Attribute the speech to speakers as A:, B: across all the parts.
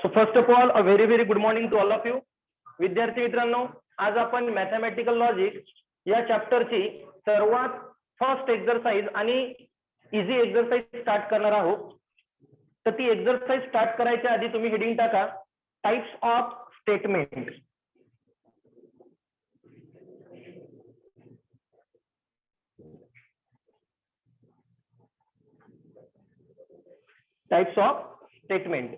A: So first of all a very good morning to all of you. विद्यार्थी मित्रांनो, आज आपण मॅथमॅटिकल लॉजिक या चॅप्टरची सर्वात फर्स्ट एक्सरसाइज आणि इझी एक्सरसाइज स्टार्ट करणार आहोत. तर ती एक्सरसाइज स्टार्ट करायच्या आधी तुम्ही हेडिंग टाका types of statement. Types of statement.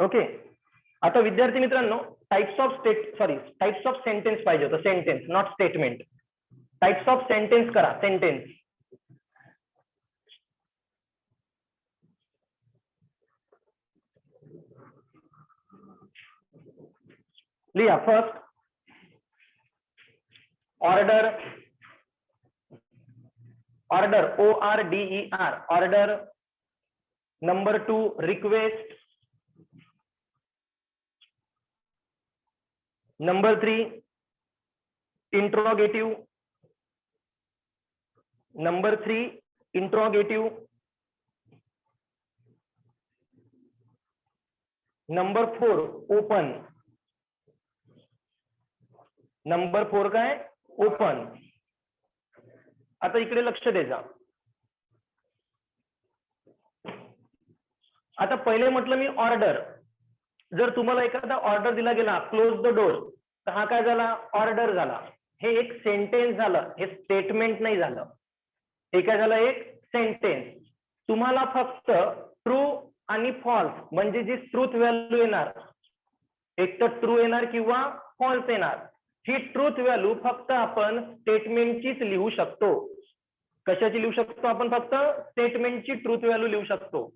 A: Okay. आता विद्यार्थी मित्रांनो, टाइप्स ऑफ सेंटेन्स पाहिजे होतं. Sentence not statement. Types of sentence करा. सेंटेन्स लिहा. First order. ORDER order. Number 2 request. Number 3 interrogative. Number 3 interrogative. Number 4 open. Number 4 काय? Open. आता इकडे लक्ष द्यायचं. आता पहिले म्हटलं मी ऑर्डर. जर तुम्हाला एखादा ऑर्डर दिला गेला क्लोज द डोर, तर हा काय झाला? ऑर्डर झाला. हे एक सेंटेन्स झालं, हे स्टेटमेंट नाही झालं. हे काय झालं? एक सेंटेन्स. तुम्हाला फक्त ट्रू आणि फॉल्स म्हणजे जी ट्रूथ व्हॅल्यू येणार, एक तर ट्रू येणार किंवा फॉल्स येणार. ही ट्रूथ व्हॅल्यू फक्त आपण स्टेटमेंटचीच लिहू शकतो. कशाची लिहू शकतो आपण? फक्त स्टेटमेंटची ट्रूथ व्हॅल्यू लिहू शकतो.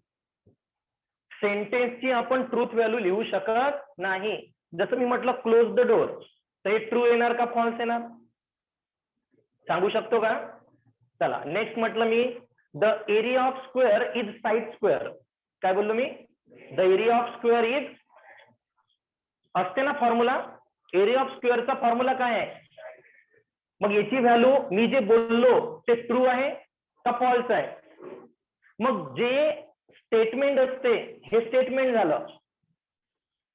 A: सेंटेन्सची आपण ट्रूथ व्हॅल्यू लिहू शकत नाही. जसं मी म्हटलं क्लोज द डोर, तर हे ट्रू येणार का फॉल्स येणार? सांगू शकतो का? चला नेक्स्ट म्हटलं मी the area of square is side square. काय बोललो मी? The area of square is, असते ना फॉर्म्युला. एरिया ऑफ स्क्वेअरचा फॉर्म्युला काय आहे? मग याची व्हॅल्यू मी जे बोललो ते ट्रू आहे का फॉल्स आहे? मग जे स्टेटमेंट असते हे स्टेटमेंट झालं,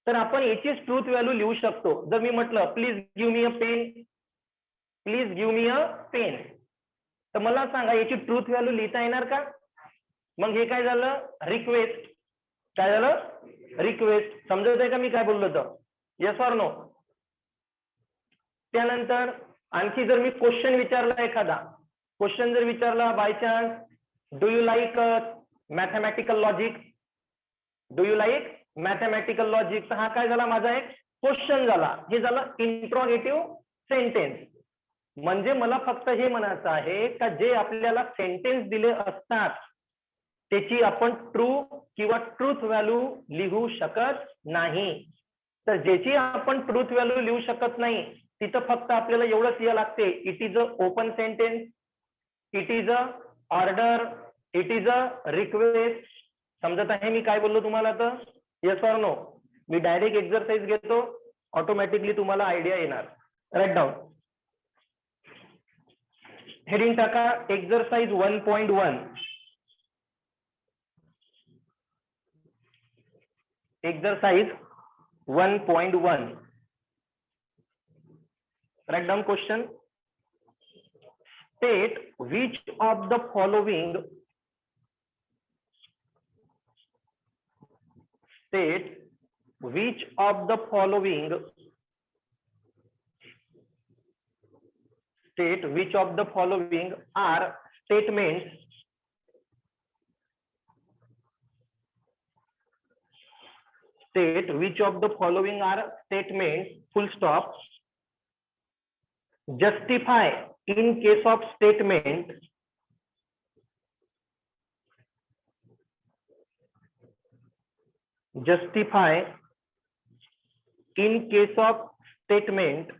A: तर आपण याचीच ट्रूथ व्हॅल्यू लिहू शकतो. जर मी म्हटलं please give me a pen, please give me a pen, तर मला सांगा याची ट्रूथ व्हॅल्यू लिहिता येणार का? मग हे काय झालं? रिक्वेस्ट. काय झालं? रिक्वेस्ट. समजत आहे का मी काय बोललो तर? Yes or no? त्यानंतर आणखी जर मी क्वेश्चन विचारला, एखादा क्वेश्चन जर विचारला by chance, do you like mathematical logic, do you like mathematical logic, तर हा काय झाला? माझा एक क्वेश्चन झाला. हे झालं इंट्रोगेटिव्ह सेंटेन्स. म्हणजे मला फक्त हे म्हणायचं आहे का जे आपल्याला सेंटेन्स दिले असतात त्याची आपण ट्रू किंवा ट्रूथ व्हॅल्यू लिहू शकत नाही. तर ज्याची आपण ट्रूथ व्हॅल्यू लिहू शकत नाही तिथं फक्त आपल्याला एवढंच लिहावं लागते, it is a open sentence, it is a order, it is a request. समजत आहे मी काय बोललो तुम्हाला तर? Yes or no? मी डायरेक्ट एक्सरसाइज घेतो, ऑटोमॅटिकली तुम्हाला आयडिया येणार. Write down. हेडिंग टाका exercise 1.1. Exercise 1.1. Write down question. State which of the following are statements full stop. Justify in case of statement. Justify in case of statement.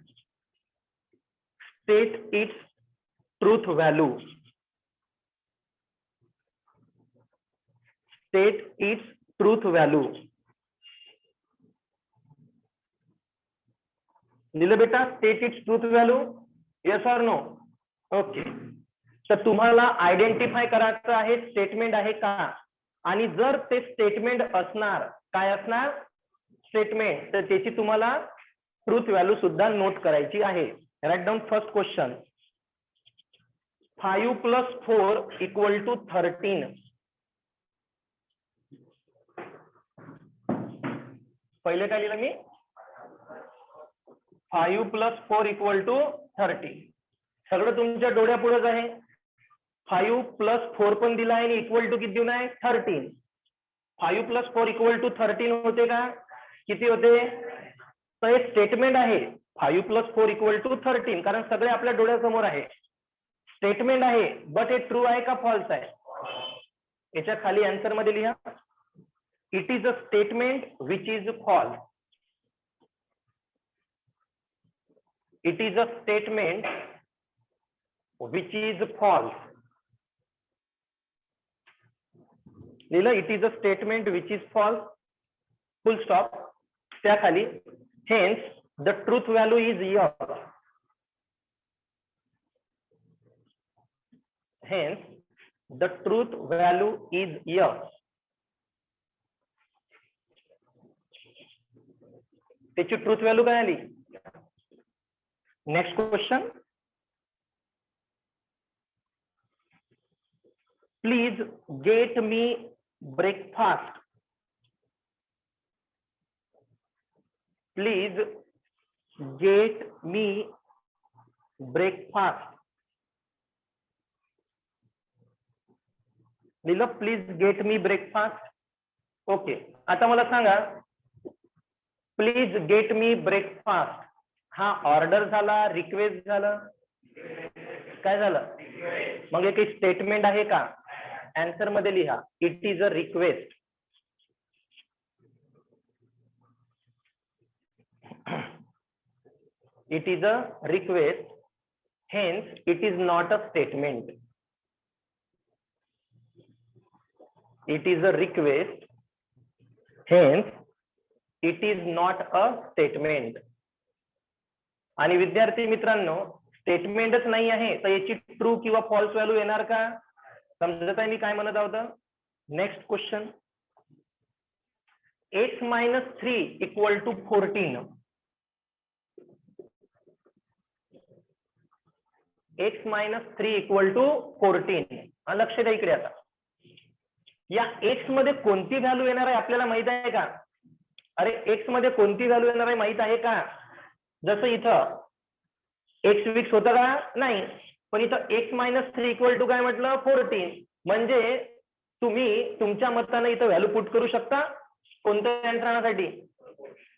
A: State its truth value. State its truth value. लिहिलं बेटा? State its truth value. Yes or no? Okay. तर तुम्हाला identify करायचं आहे statement आहे का, आणि जर ते स्टेटमेंट असणार, काय असणार स्टेटमेंट, तर त्याची तुम्हाला ट्रूथ व्हॅल्यू सुद्धा नोट करायची आहे. Write down first question. 5 + 4 = 13. पहिले काय लिहिलं मी, 5 + 4 = 30. सगळं तुमच्या डोळ्यापुढेच आहे. 5 + 4 पण दिला आहे आणि इक्वल टू किती देऊन आहे 13. 5 + 4 = 13 होते का, किती होते, तर हे स्टेटमेंट आहे. 5 + 4 = 13 कारण सगळे आपल्या डोळ्यासमोर आहे, स्टेटमेंट आहे. बट हे ट्रू आहे का फॉल्स आहे, याच्या खाली आन्सर मध्ये लिहा, it is a statement which is false. It is a statement which is false. लिहिलं, it is a statement which is false, full stop. त्याखाली hence the truth value is your. Hence the truth value is your. त्याची truth value काय आली. Next question. Please get me breakfast. Please get me breakfast. लिहिलं, please get me breakfast. Okay, आता मला सांगा, please get me breakfast हा order झाला, request झालं, काय झालं, मग हे काही स्टेटमेंट आहे का. आन्सर मध्ये लिहा, it is a request. It is a request, hence it is not a statement. It is a request, hence it is not a statement. आणि विद्यार्थी मित्रांनो, स्टेटमेंटच नाही आहे तर याची ट्रू किंवा फॉल्स व्हॅल्यू येणार का, समजत आहे मी काय म्हणत आहोत. Next question. x - 3 = 14. x - 3 = 14. लक्ष द्या इकडे. आता या x मध्ये कोणती व्हॅल्यू येणार आहे आपल्याला माहित आहे का. अरे x मध्ये कोणती व्हॅल्यू येणार आहे माहित आहे का. जसं इथं x फिक्स होतं का नाही, पण इथं x - 3 = काय म्हटलं 14. म्हणजे तुम्ही तुमच्या मताने इथं व्हॅल्यू पुट करू शकता कोणत्या यंत्रणासाठी.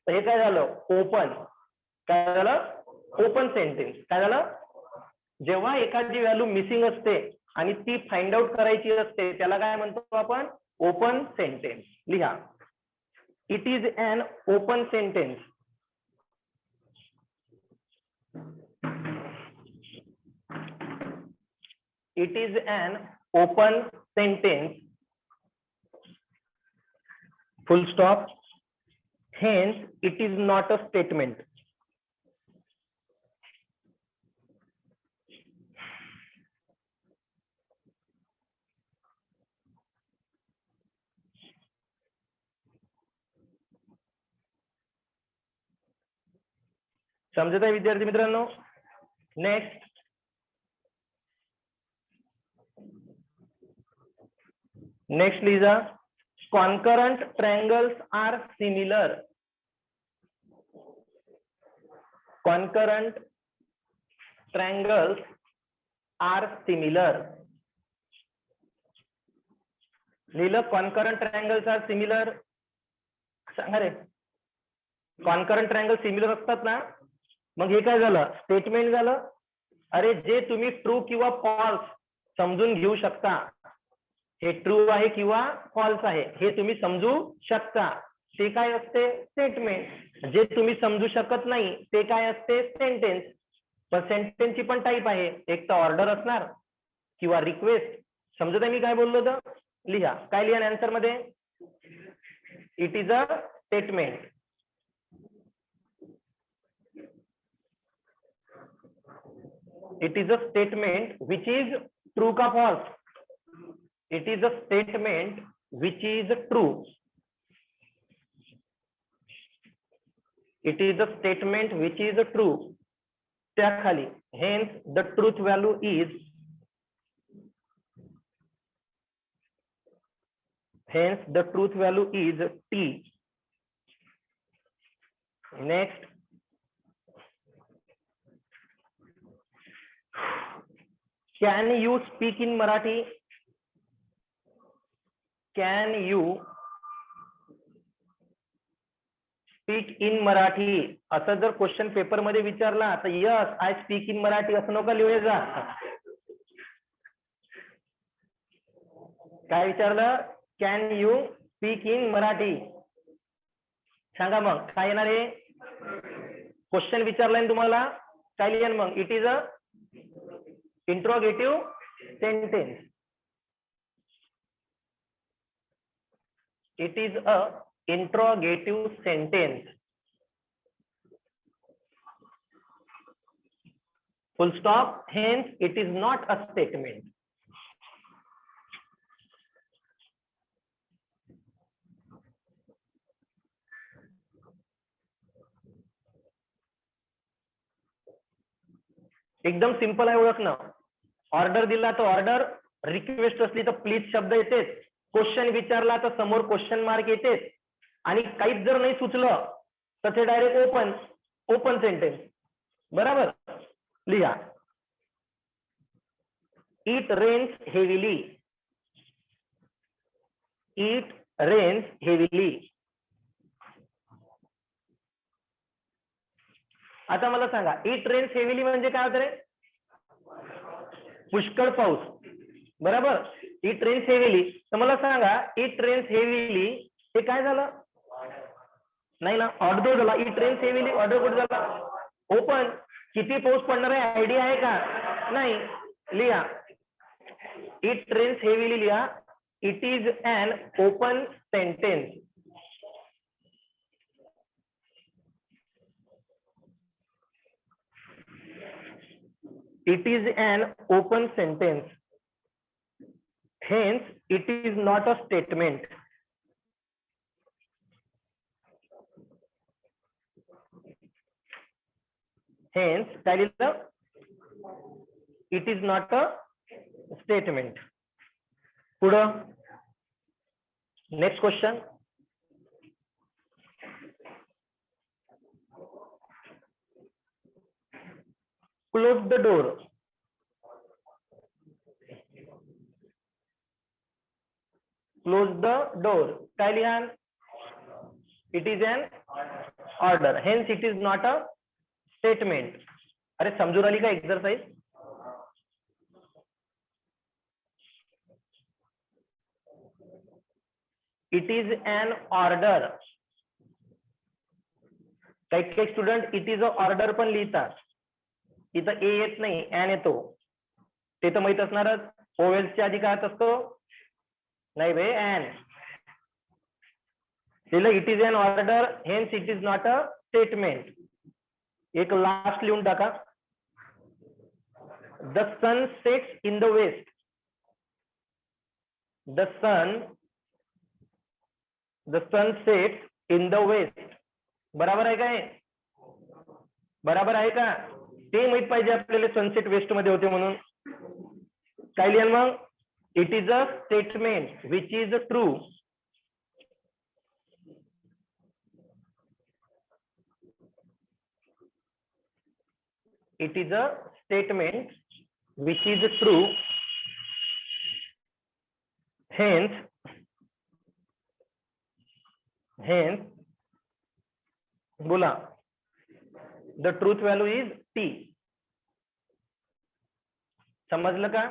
A: तर हे काय झालं, ओपन. काय झालं, ओपन सेंटेन्स. काय झालं, जेव्हा एखादी व्हॅल्यू मिसिंग असते आणि ती फाइंड आउट करायची असते त्याला काय म्हणतो आपण, ओपन सेंटेन्स. लिहा, it is an open sentence. It is an open sentence, full stop, hence it is not a statement. समजत आहे विद्यार्थी मित्रांनो. नेक्स्ट, लिजा, concurrent triangles are similar. Concurrent triangles are similar. लिहिलं, concurrent triangles are similar. सांगा रे, concurrent triangles similar असतात ना, मग हे काय झालं, स्टेटमेंट झालं. अरे जे तुम्ही ट्रू किंवा फॉल्स समजून घेऊ शकता, हे ट्रू आहे किंवा फॉल्स आहे हे तुम्ही समजू शकता, ते काय असते स्टेटमेंट. जे तुम्ही समजू शकत नाही ते काय असते सेंटेन्स. पण सेंटेन्सची पण टाईप आहे, एक तर ऑर्डर असणार किंवा रिक्वेस्ट. समजत आहे मी काय बोललो तर. लिहा, काय लिहा आन्सर मध्ये, it is a statement. It is a statement which is true का false? It is a statement which is true. It is a statement which is true. त्या खाली hence the truth value is, hence the truth value is t. Next, can you speak in Marathi? Can you speak in Marathi? असं जर question paper मध्ये विचारला तर yes I speak in Marathi असं नका लिहायचा. काय विचारलं? Can you speak in Marathi? सांगा मग काय येणार आहे? क्वेश्चन विचारलाय तुम्हाला, काय लिहिण मग? It is a interrogative sentence. It is a interrogative sentence. Full stop. Hence it is not a statement. एकदम सिंपल आहे ओळखणं. ऑर्डर दिला तर ऑर्डर, रिक्वेस्ट असली तर प्लीज शब्द येतेच, क्वेश्चन विचारला तर समोर क्वेश्चन मार्क येतेच, आणि काहीच जर नाही सुचलं तर ते डायरेक्ट ओपन सेंटेन्स. बरोबर? लिहा. It rains heavily. It rains heavily. आता मला सांगा, इट रेन्स हेविली म्हणजे काय होतं रे? पुष्कळ पाऊस. बरोबर? It rains heavily. तर मला सांगा, इट रेन्स हेविली हे काय झालं? नाही ना, ऑर्डर झाला. इट रेन्स हेविली ऑर्डर कुठे झाला? ओपन. किती पाऊस पडणार आहे आयडिया आहे का? नाही. लिहा इट रेन्स हेविली. लिहा it is an open sentence. It is an open sentence. Hence, it is not a statement. Hence, काय लिहिलं? It is not a statement. पुढं next question. Close the door. Close the door. काय लिहा? It is an order. Hence, it is not a statement. अरे समजून आली का exercise? It is an order. काही student it is a order पण लिहितात. इथं ए येत नाही, एन येतो. ते तर माहित असणारच. ओवेल्सच्या आधी काय असतो? नाही बे, एन. लिहिलं it is an order. Hence it is not a statement. एक लास्ट लिहून टाका. The sun sets in the west. The sun sets in the west. बरोबर आहे काय? बरोबर आहे का? ते माहित पाहिजे आपल्याला सनसेट वेस्ट मध्ये होते म्हणून. काय लिहाल मग? It is a statement which is true. It is a statement which is true. Hence बोला, the truth value is T. समजलं का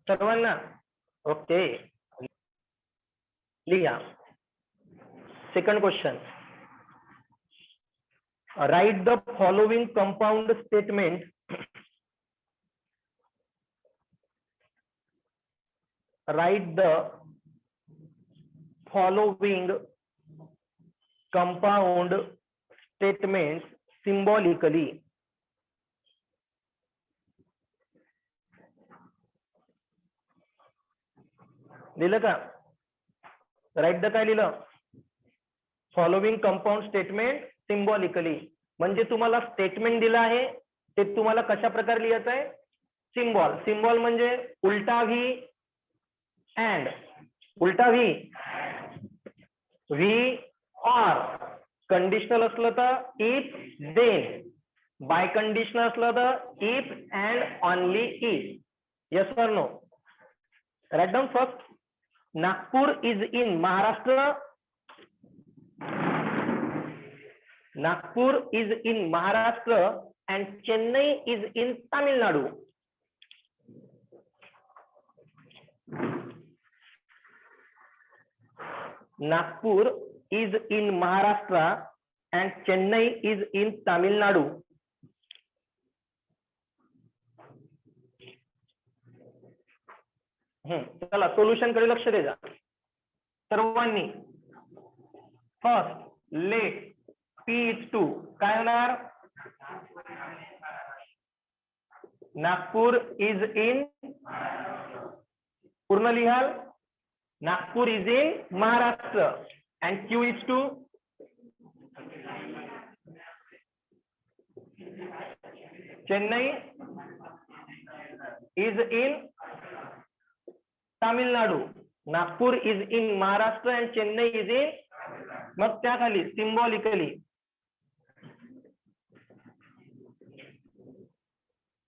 A: सर्वांना? ओके. लिहा second question. Write the following compound statement. Write the following compound statement symbolically. लिहिलं का? Write the काय लिहिलं? Following compound statement symbolically. म्हणजे तुम्हाला स्टेटमेंट दिलं आहे ते तुम्हाला कशा प्रकारे लिहायचं आहे? सिम्बॉल. सिम्बॉल म्हणजे उलटा व्ही अँड, उलटा व्ही, व्ही ऑर. कंडिशनल असलं तर इफ देन, बाय कंडिशनल असलं तर if and only if. Yes or no? Right down first. Nagpur is in Maharashtra. Nagpur is in Maharashtra and Chennai is in Tamil Nadu. Nagpur is in Maharashtra and Chennai is in Tamil Nadu. चला solution कडे लक्ष द्या सर्वांनी. First let P is 2. काय होणार? Nagpur is in, पूर्ण लिहाल, Nagpur is in Maharashtra. And Q is 2. Chennai is in Tamil Nadu. Nagpur is in Maharashtra and Chennai is in, मग त्या खाली सिम्बॉलिकली.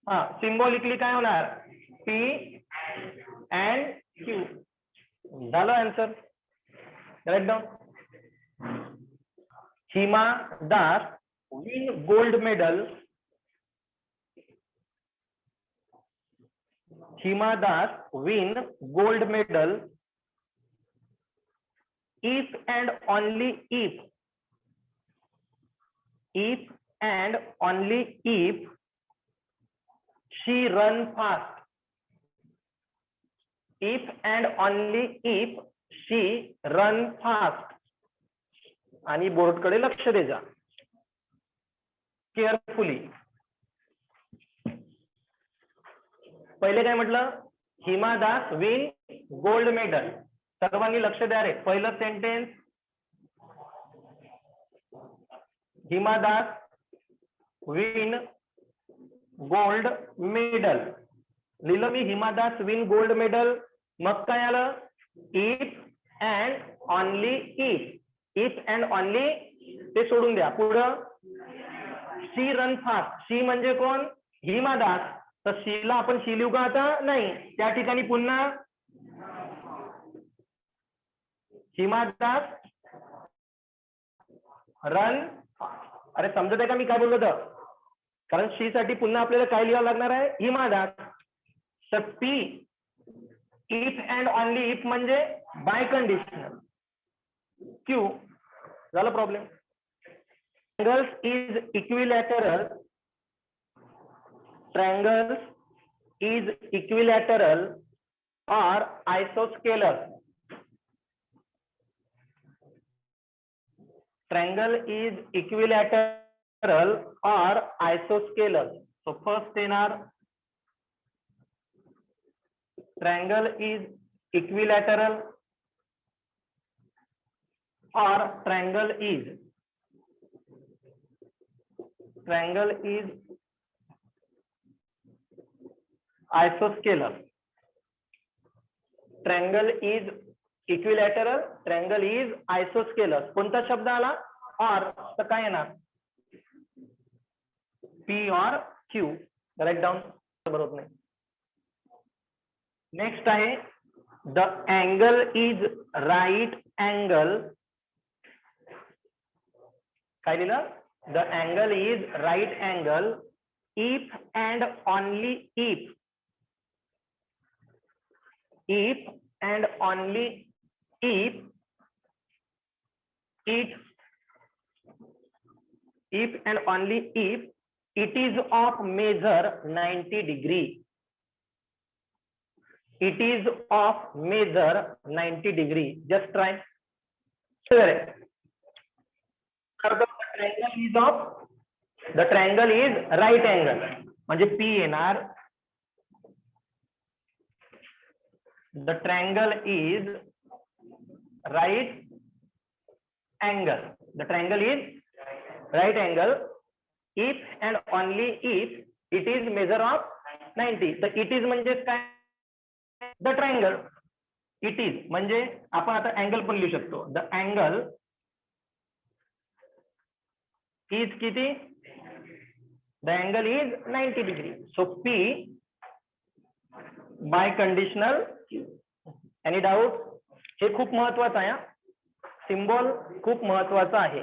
A: हा सिम्बॉलिकली काय होणार? P and Q. झालं answer. Right down. Hima Das win gold medal. Hima Das win gold medal if and only if and only if she run fast. If and only if she run fast. आणि board कडे लक्ष द्या carefully. पहिले काय म्हटलं? हिमा Das win gold medal. सर्वांनी लक्ष द्या रे. पहिलं सेंटेन्स हिमा दास विन गोल्ड मेडल. लिहिलं मी हिमा दास विन गोल्ड मेडल. मग काय आलं? If and only if. If and only ते सोडून द्या. पुढं शी रन फास्ट. शी म्हणजे कोण? हिमा दास. तर शीला आपण शी लिहू का आता? नाही. त्या ठिकाणी पुन्हा हिमा दास रन. अरे समजत आहे का मी काय बोललो तर? कारण शी साठी पुन्हा आपल्याला काय लिहावं लागणार आहे? हिमा दास. तर P if and only if म्हणजे बाय कंडिशनल. Q झालं problem. Triangles is equilateral. Triangles is equilateral or isoscalar. Triangle is equilateral or isoscalar. So first येणार triangle is equilateral or triangle is isoscalar. Triangle is equilateral, triangle is आयसोस्केलर. कोणता शब्द आला? Or. तर काय येणार? P or Q. Right down. बरोबर नाही. नेक्स्ट आहे the angle is right angle. काय लिहिलं? The angle is right angle if and only if. If and only if and only if it is of measure 90 degree. It is of measure 90 degree. Just try. The triangle is right angle. म्हणजे P येणार the triangle is right angle. The triangle is right angle if and only if it is measure of 90. तर it is म्हणजे काय? The triangle. It is म्हणजे आपण आता angle पण लिहू शकतो. द अँगल इज किती? The angle is 90 degree. So P biconditional. Any doubt? हे खूप महत्वाचं आहे. सिम्बॉल खूप महत्वाचा आहे.